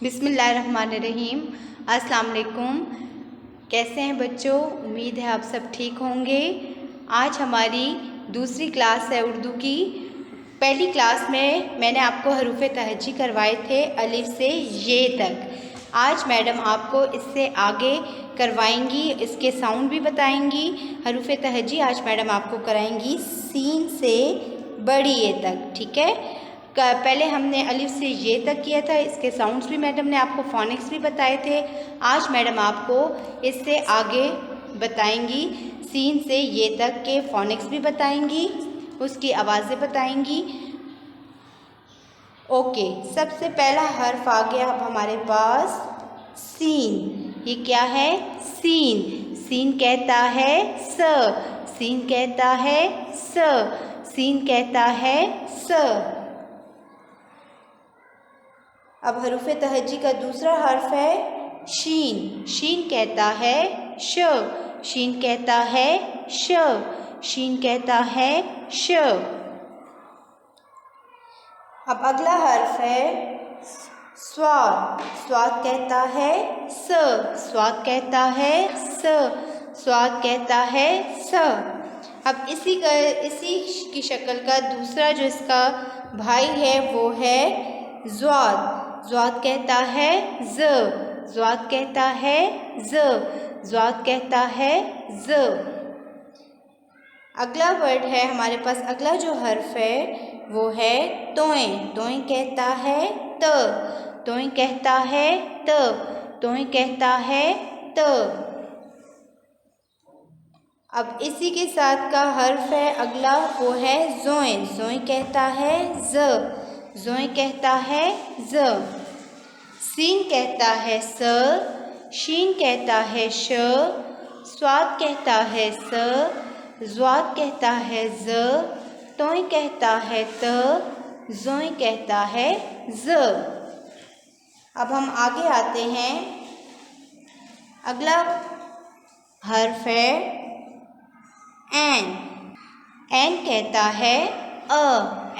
बिस्मिल्लाहिर्रहमानिर्रहीम। अस्सलाम वालेकुम। कैसे हैं बच्चों? उम्मीद है आप सब ठीक होंगे। आज हमारी दूसरी क्लास है उर्दू की। पहली क्लास में मैंने आपको हरूफ तहज्जी करवाए थे अलिफ से ये तक। आज मैडम आपको इससे आगे करवाएंगी, इसके साउंड भी बताएंगी। हरूफ तहज्जी आज मैडम आपको कराएंगी सीन से बड़ी ये तक, ठीक है। पहले हमने अलिफ से ये तक किया था, इसके साउंड्स भी मैडम ने आपको फोनिक्स भी बताए थे। आज मैडम आपको इससे आगे बताएंगी, सीन से ये तक के फोनिक्स भी बताएंगी, उसकी आवाज़ें बताएंगी। ओके, सबसे पहला हर्फ आ गया अब हमारे पास सीन। ये क्या है? सीन। सीन कहता है स, सीन कहता है स, सीन कहता है स। अब हरूफ तहज्जी का दूसरा हर्फ है शीन। शीन कहता है श, शीन कहता है श, शीन कहता है श। अब अगला हर्फ है स्वाद। स्वाद कहता है स, स्वाद कहता है स, स्वाद कहता है स। अब इसी की शक्ल का दूसरा जो इसका भाई है वो है ज़्वाद। ज़्वाद कहता है ज़, ज़्वाद कहता है ज़, ज़्वाद कहता है ज़। अगला वर्ड है हमारे पास, अगला जो हर्फ है वो है तोय। तोय कहता है त, तोय कहता है त, तोय कहता है त। अब इसी के साथ का हर्फ है अगला वो है ज़ोय। ज़ोय कहता है ज़, ज़ोय कहता है ज़। सीन कहता है स, शीन कहता है श, स्वाद कहता है स, ज़्वाद कहता है ज़, तोय कहता है त, ज़ोय कहता है ज़। अब हम आगे आते हैं। अगला हर्फ है एन। एन कहता है अ,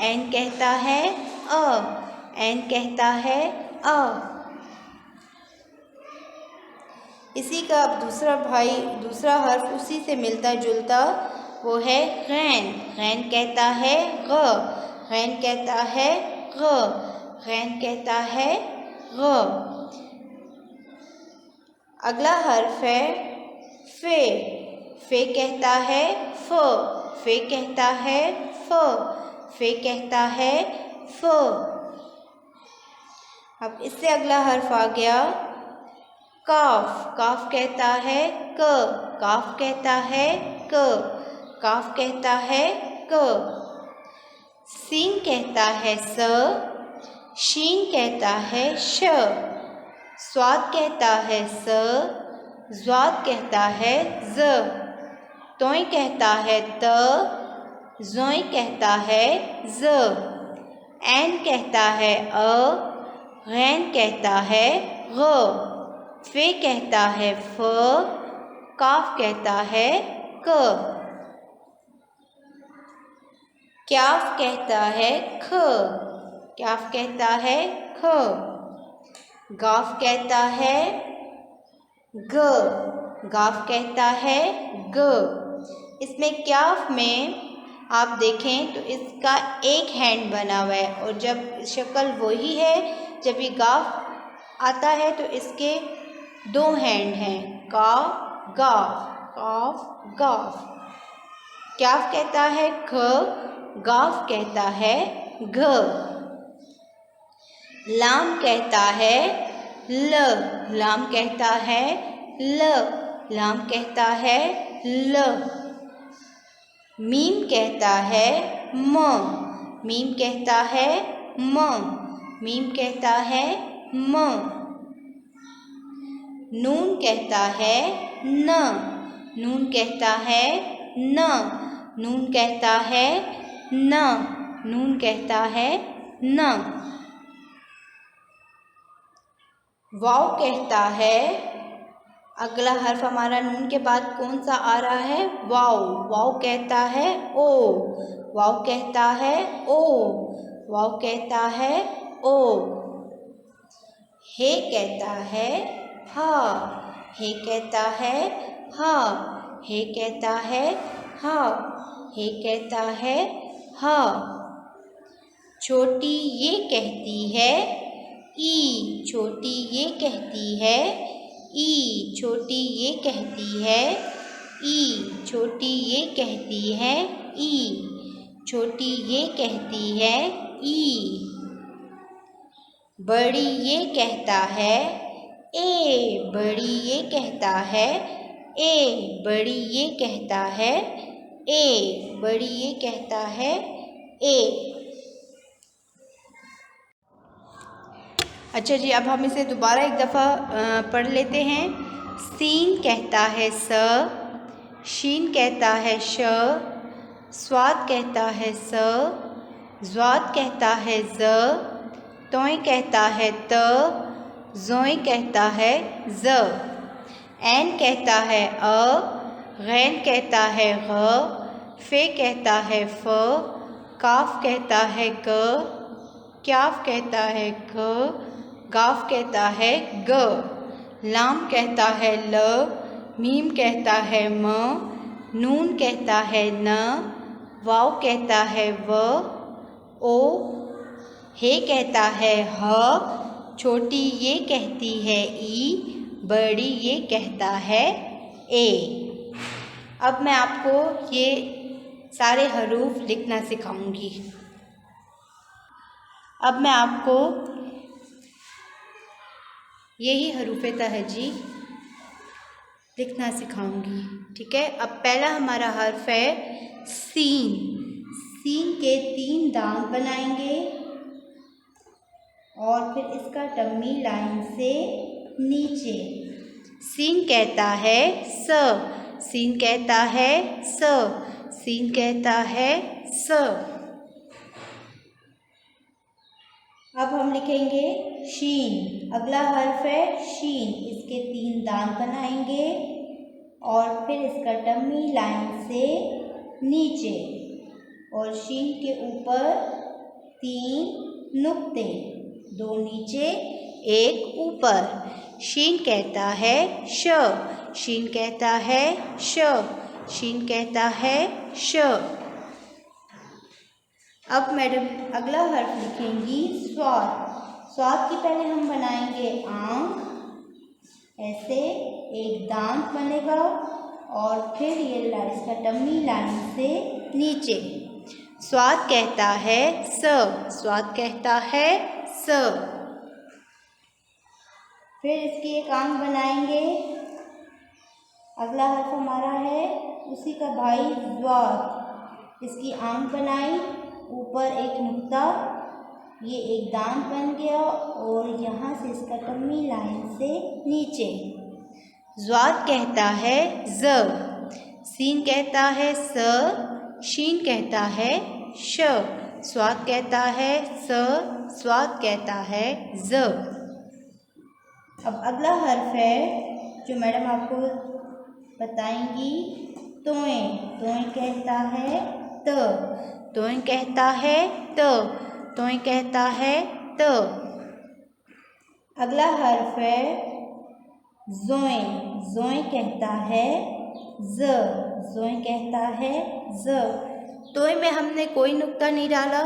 एन कहता है अ, एन कहता है अ। इसी का अब दूसरा भाई, दूसरा हर्फ उसी से मिलता जुलता वो है गैन। गैन कहता है ग, गैन कहता है ग, गैन कहता है ग। अगला हर्फ है फे। फे कहता है फ, फे कहता है फ, फे कहता है फ। अब इससे अगला हर्फ आ गया काफ। काफ कहता है क, काफ कहता है क, काफ कहता है क। सीन कहता है स, शीन कहता है श, स्वाद कहता है स, ज़्वाद कहता है ज़, तोय कहता है त, ज़ोय कहता है ज़। एन कहता है अ, गैन कहता है ग, फे कहता है फ, काफ कहता है क, क्याफ कहता है ख, क्याफ कहता है ख, गाफ कहता है ग, गाफ कहता है ग। इसमें क्याफ में आप देखें तो इसका एक हैंड बना हुआ है और जब शक्ल वही है, जब ये गाफ आता है तो इसके दो हैंड हैं, का गाफ, काफ गाफ। क्याफ कहता है ख, गाफ कहता है घ। लाम कहता है ल, लाम कहता है ल, लाम कहता है ल। मीम कहता है म, मीम कहता है म, मीम कहता है म। नून कहता है न, नून कहता है न, नून कहता है न, नून कहता है न। वाव कहता है, अगला हर्फ हमारा नून के बाद कौन सा आ रहा है? वाव। वाव कहता है ओ, वाव कहता है ओ, वाव कहता है ओ। हे कहता है हा, हे कहता है हा, हे कहता है हा, हे कहता है हा। छोटी ये कहती है ई, छोटी ये कहती है ई, छोटी ये कहती है ई, छोटी ये कहती है ई, छोटी ये कहती है ई। बड़ी ये कहता है ए, बड़ी ये कहता है ए, बड़ी ये कहता है ए, बड़ी ये कहता है ए। अच्छा जी, अब हम इसे दोबारा एक दफ़ा पढ़ लेते हैं। सीन कहता है स, शीन कहता है श, स्वाद कहता है स, ज़्वाद कहता है ज़, तोय कहता है त, ज़ोय कहता है ज़, ऐन कहता है अ, गैन कहता है ग, फे कहता है फ, काफ कहता है क, क्याफ कहता है क, गाफ कहता है ग, लाम कहता है ल, मीम कहता है म, नून कहता है न, वाव कहता है व, ओ, हे कहता है ह, छोटी ये कहती है ई, बड़ी ये कहता है ए। अब मैं आपको ये सारे हरूफ लिखना सिखाऊंगी। अब मैं आपको यही हरूफ़े तहजी लिखना सिखाऊंगी, ठीक है। अब पहला हमारा हर्फ है सीन। सीन के 3 दांत बनाएंगे और फिर इसका टम्मी लाइन से नीचे। सीन कहता है स, सीन कहता है स, सीन कहता है स। अब हम लिखेंगे शीन। अगला हर्फ है शीन। इसके 3 दांत बनाएंगे और फिर इसका टम्मी लाइन से नीचे और शीन के ऊपर 3 नुक्ते, 2 नीचे 1 ऊपर। शीन कहता है श, शीन कहता है श, शीन कहता है श। अब मैडम अगला हर्फ लिखेंगी स्वाद। स्वाद की पहले हम बनाएंगे आंख, ऐसे 1 दांत बनेगा और फिर ये इसका टम्मी लाइन से नीचे। स्वाद कहता है स, स्वाद कहता है स। फिर इसकी एक आंख बनाएंगे। अगला हर्फ हमारा है उसी का भाई ज़्वाद। इसकी आंख बनाई, ऊपर 1 नुक्ता, ये 1 दांत बन गया और यहाँ से इसका टम्मी लाइन से नीचे। ज़्वाद कहता है ज़, सीन कहता है स, शीन कहता है श, स्वाद कहता है स, स्वाद कहता है ज़। अब अगला हर्फ है जो मैडम आपको बताएंगी तोय। तोय कहता है त, तोय कहता है त, तोय कहता है त। अगला हर्फ है ज़ोय। ज़ोय कहता है ज़, ज़ोय कहता है ज़। तोय में हमने कोई नुक्ता नहीं डाला,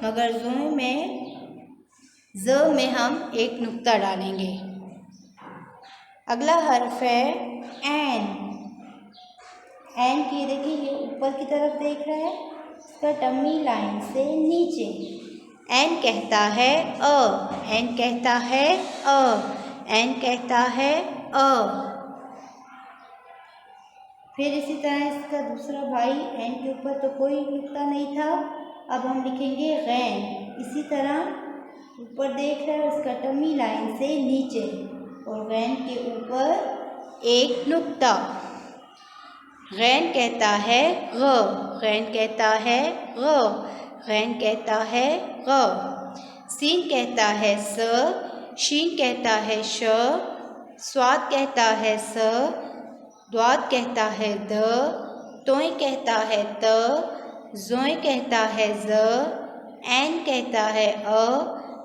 मगर ज़ोय में ज़ में हम 1 नुक्ता डालेंगे। अगला हर्फ है ऐन। ऐन की देखिए ये ऊपर की तरफ देख रहा है, इसका टम्मी लाइन से नीचे। ऐन कहता है अ, ऐन कहता है अ, ऐन कहता है अ। फिर इसी तरह इसका दूसरा भाई ऐन के ऊपर तो कोई नुक्ता नहीं था। अब हम लिखेंगे गैन। इसी तरह ऊपर देख रहे हैं उसका टम्मी लाइन से नीचे और गैन के ऊपर 1 नुक्ता। गैन कहता है ग, गैन कहता है ग, गैन कहता है ग। सीन कहता है स, शीन कहता है श, स्वाद कहता है स, द्वाद कहता है द, तोय कहता है त, ज़ोय कहता है ज़, ऐन कहता है अ,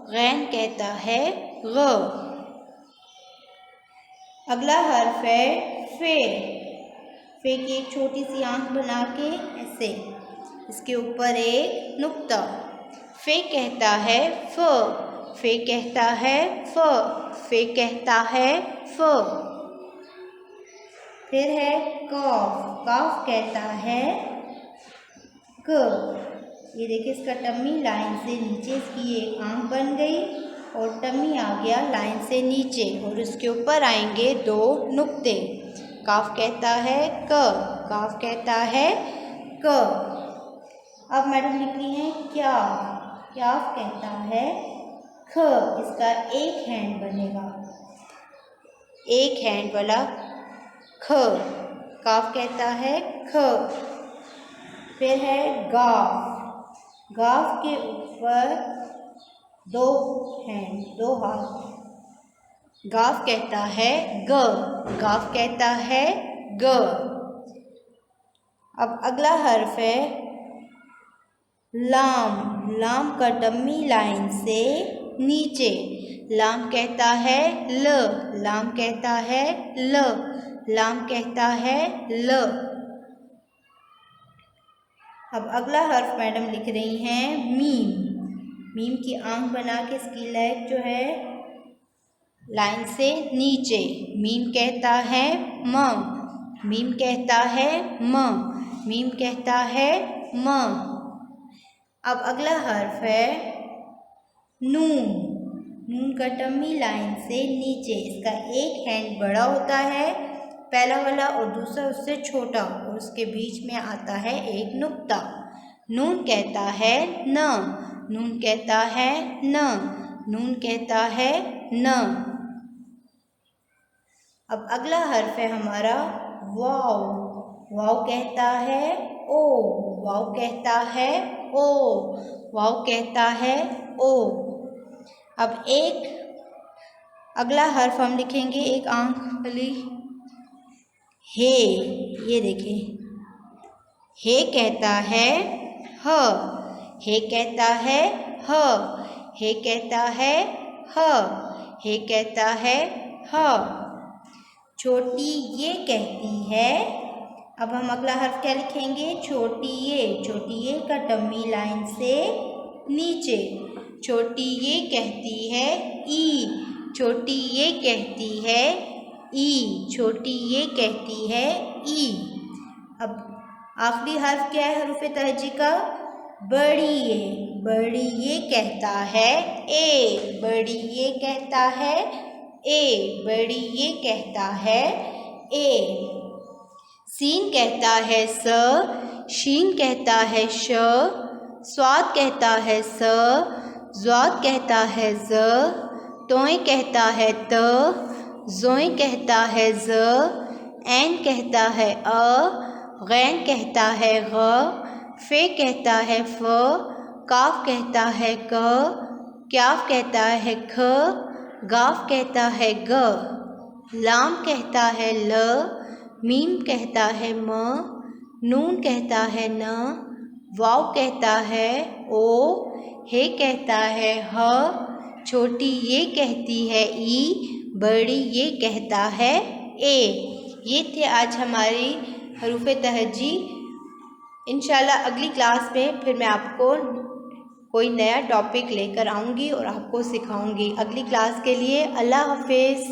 गैन कहता है ग। अगला हर्फ है फे। फे की एक छोटी सी आंख बना के ऐसे, इसके ऊपर एक नुक्ता। फे कहता है फ। फे कहता है फ। फे कहता है फ। फिर है कॉफ। कॉफ कहता है क। ये देखिए, इसका टम्मी लाइन से नीचे, इसकी एक आंख बन गई और टम्मी आ गया लाइन से नीचे, और उसके ऊपर आएंगे दो नुक्ते। काफ कहता है क। काफ कहता है क। अब मैडम लिख रही हैं क्या। क्याफ कहता है ख। इसका एक हैंड बनेगा, एक हैंड वाला ख। काफ कहता है ख। फिर है गाफ। गाफ के ऊपर दो हैंड, दो हाथ। गाफ कहता है ग। गाफ कहता है ग। अब अगला हर्फ है लाम। लाम का डम्मी लाइन से नीचे। लाम कहता है ल। लाम कहता है ल। लाम कहता है ल। अब अगला हर्फ मैडम लिख रही हैं मीम। मीम की आंख बना के इसकी लेग जो है लाइन से नीचे। मीम कहता है म। मीम कहता है म। मीम कहता है म। अब अगला हर्फ है नून। नून का टम्मी लाइन से नीचे, इसका एक हैंड बड़ा होता है, पहला वाला, और दूसरा उससे छोटा, और उसके बीच में आता है एक नुक्ता। नून कहता है न। नून कहता है न। नून कहता है न। अब अगला हर्फ है हमारा वाव। वाव कहता है ओ। वाव कहता है ओ। वाव कहता है ओ। अब एक अगला हर्फ हम लिखेंगे एक आंख वाली हे। ये देखिए, हे कहता है ह। हे कहता है ह। हे कहता है ह। हे कहता है ह। छोटी ये कहती है। अब हम अगला हर्फ क्या लिखेंगे, छोटी ये। छोटी ये का टम्मी लाइन से नीचे। छोटी ये कहती है ई। छोटी ये कहती है ई। छोटी ये कहती है ई। अब आखिरी हर्फ क्या है हरूफ तहजी का, बड़ी ये। बड़ी ये कहता है ए। बड़ी ये कहता है ए। बड़ी ये कहता है ए। सीन कहता है स। शीन कहता है श। स्वाद कहता है स। ज़्वाद कहता है ज़। तोय कहता है त। ज़ोय कहता है ज़। ऐन कहता है अ। गैन कहता है ग। फे कहता है फ। काफ कहता है क। क्याफ कहता है ख। गाफ कहता है ग। लाम कहता है ल। मीम कहता है म। नून कहता है न। वाव कहता है ओ। हे कहता है ह। छोटी ये कहती है ई। बड़ी ये कहता है ए। ये थे आज हमारी हरूफ तहजी। इंशाल्लाह अगली क्लास में फिर मैं आपको कोई नया टॉपिक लेकर आऊँगी और आपको सिखाऊँगी। अगली क्लास के लिए अल्लाह हाफिज़।